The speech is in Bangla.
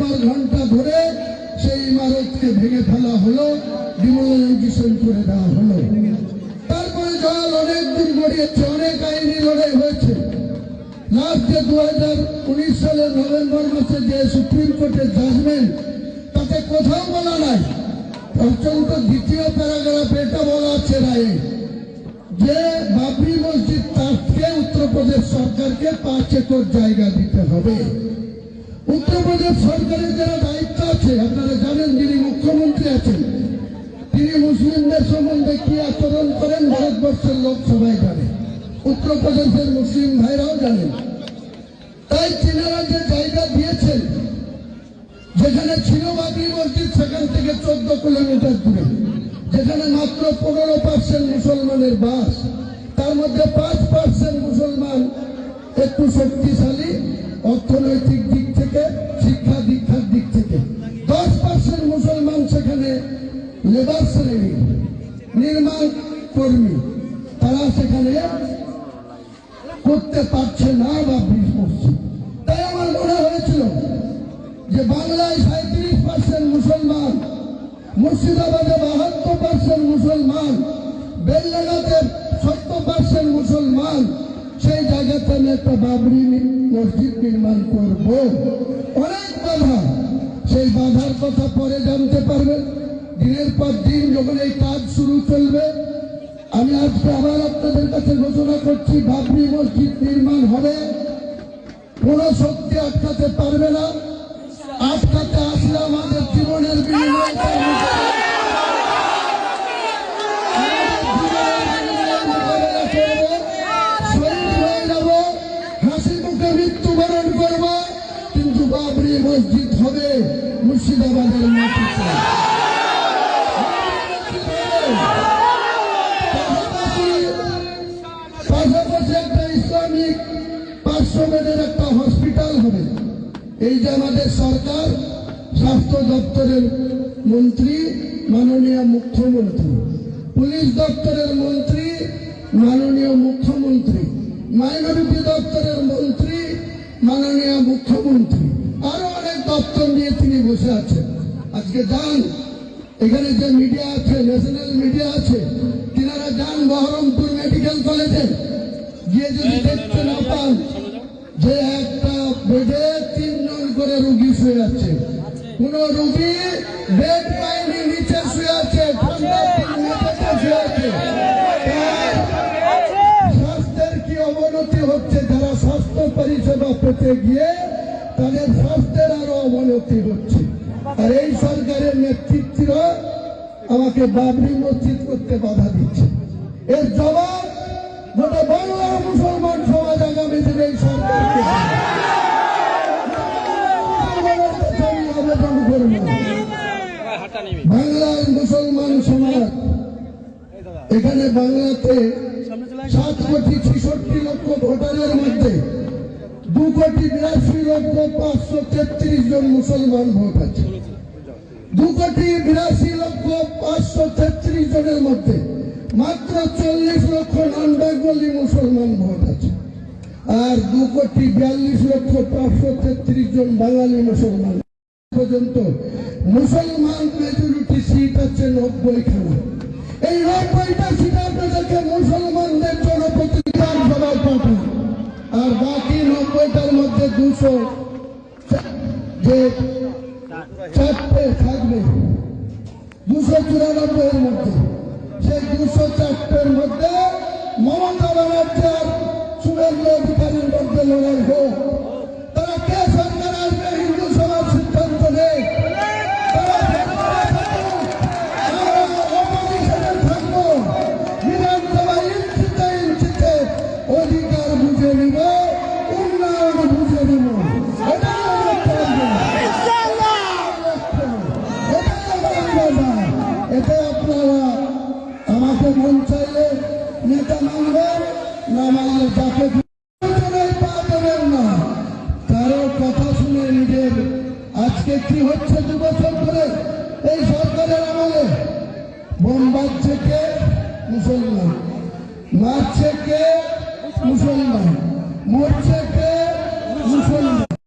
পর ঘন্টা ধরে সেই ইমারতকে ভেঙে ফেলা হলো, ডিমোলাইজেশন করে দেওয়া হলো। তারপরে জল অনেক দিন গড়িয়েছে, অনেক আইনি লড়াই হয়েছে। লাস্টে 2019 সালের নভেম্বর মাসে যে সুপ্রিম কোর্টের জাজমেন্ট, তাতে কোথাও বলা নাই, পর্যন্ত দ্বিতীয় প্যারাগ্রাফে এটা বলা আছে রায়ে যে বাবরি মসজিদ ট্রাস্টকে উত্তরপ্রদেশ সরকারকে 5 একর জায়গা দিতে হবে। উত্তরপ্রদেশ সরকারের যারা দায়িত্ব আছে, আপনারা জানেন, যিনি মুখ্যমন্ত্রী আছেন, তিনি মুসলিমদের সম্বন্ধে কি আচরণ করেন ভারতবর্ষের লোক সবাই জানে, উত্তরপ্রদেশের মুসলিম ভাইরাও জানেন। তাই তিনারা যে জায়গা দিয়েছেন, যেখানে ছিল বাবরি মসজিদ, সেখান থেকে 14 কিলোমিটার দূরে, যেখানে মাত্র 15% মুসলমানের বাস, তার মধ্যে 5% মুসলমান একটু শক্তিশালী অর্থনৈতিক দিক থেকে, শিক্ষা দীক্ষার দিক থেকে, 10% মুসলমান সেখানে লেবার শ্রেণী, নির্মাণ কর্মী, তারা সেখানে করতে পারছে না বাবরি মসজিদ। তাই আমার মনে হয়েছিল যে বাংলায় 37% মুসলমান, মুর্শিদাবাদে 72% মুসলমান, বেলডাঙাতে 70% মুসলমান, সেই জায়গাতে আমি একটা বাবরি মসজিদ নির্মাণ করব। অনেক বাধা, সেই বাধার কথা পরে জানতে পারবেন। দিনের পর দিন যখন এই কাজ শুরু চলবে, আমি আজকে আবার আপনাদের কাছে ঘোষণা করছি, বাবরি মসজিদ নির্মাণ হবে। কোন শক্তি আটকাতে পারবে না। আটকাতে আসলে আমাদের জীবনের বিনিময়ে শহীদ হয়ে যাব, হাসি মুখে মৃত্যুবরণ করব, কিন্তু বাবরি মসজিদ হবে মুর্শিদাবাদের মাটিতে। পাশাপাশি একটা ইসলামিক 500 বেডের একটা হসপিটাল হবে। এই যে আমাদের সরকার, স্বাস্থ্য দপ্তরের মন্ত্রী মাননীয় মুখ্যমন্ত্রী, পুলিশ দপ্তরের মন্ত্রী মাননীয় মুখ্যমন্ত্রী, মাইনরিটি দপ্তরের মন্ত্রী মাননীয় মুখ্যমন্ত্রী, আরো অনেক দপ্তর নিয়ে তিনি বসে আছেন। আজকে যান, এখানে যে মিডিয়া আছে, ন্যাশনাল মিডিয়া আছে, তিনারা যান বহরমপুর মেডিকেল কলেজে গিয়ে যদি দেখতে না পান যে একটা বেডে 3 জন করে রুগী শুয়ে আছে, কোন রুগী বেড পায়নি, নিচে শুয়ে আছে, শুয়ে আছে। স্বাস্থ্যের কি অবনতি হচ্ছে, যারা স্বাস্থ্য পরিষেবা পেতে গিয়ে তাদের স্বাস্থ্যের আরো অবনতি হচ্ছে। আর এই সরকারের নেতৃত্বরা আমাকে বাবরি মসজিদ করতে বাধা দিচ্ছে। এর জবাব গোটা বাংলার মুসলমান সমাজ আগামী দিনে এই সরকারকে আবেদন করব। বাংলার মুসলমান সমাজ, এখানে বাংলাতে 7,66,00,000 ভোটারের মধ্যে 2,82,533 জন মুসলমান ভোট আছে। 2,82,533 জনের মধ্যে মাত্র 40 লক্ষ নন বেঙ্গলি মুসলমান ভোট আছে, আর 2,42,533 জন বাঙালি মুসলমান। পর্যন্ত মুসলমান মেজরিটি সিট আছে 90খানা। এই 90টা সিট আপনাদেরকে মুসলমানদের জনপ্রতিনিধি সভায় পাঠান, আর বাকি 90টার মধ্যে 200 যে 4টে থাকবে, 294 এর মধ্যে, সেই 204টের মধ্যে মমতা ব্যানার্জি আর শুভেন্দু অধিকারীর মধ্যে লড়াই হোক। তারা কে সরকার আসবে হিন্দু সমাজ সিদ্ধান্ত নেই। অপোজিশনে থাকবো, বিধানসভা ইঞ্চিতে ইঞ্চিতে অধিকার বুঝে নিব, উন্নয়ন বুঝে নিব। এতে আপনারা আমাকে মন চাইলে নেতা মানবেন, না মানলে যাকে পা দেবেন না। কারো কথা শুনে নিজের আজকে কি হচ্ছে 2 বছর ধরে এই সরকারের আমলে, বোম বাজছে কে? মুসলমান। মারছে কে? মুসলমান। মরছে